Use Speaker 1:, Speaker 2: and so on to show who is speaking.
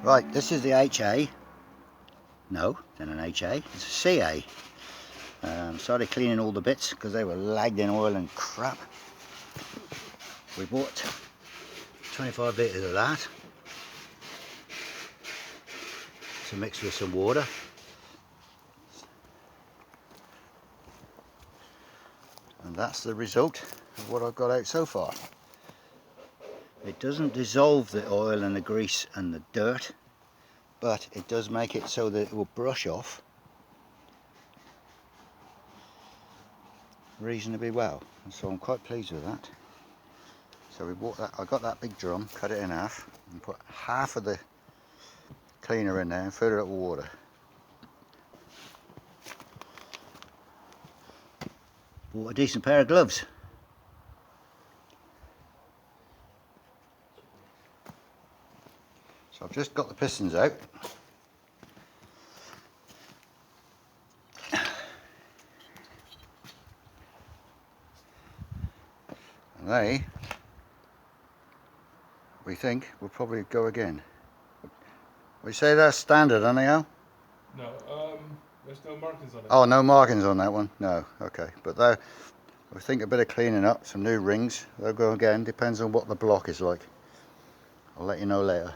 Speaker 1: Right, this is the HA. No, it's not an HA, it's a CA. Started cleaning all the bits because they were lagged in oil and crap. We bought 25 litres of that to mix with some water. And that's the result of what I've got out so far. It doesn't dissolve the oil and the grease and the dirt, but it does make it so that it will brush off reasonably well, and so I'm quite pleased with that. So we bought that. I got that big drum, cut it in half, and put half of the cleaner in there and filled it up with water. Bought a decent pair of gloves. So I've just got the pistons out. And they, we think, will probably go again. We say that's standard, aren't they, Al?
Speaker 2: No, there's no markings on it.
Speaker 1: Oh, no markings on that one? No, okay. But we think a bit of cleaning up, some new rings, they'll go again, depends on what the block is like. I'll let you know later.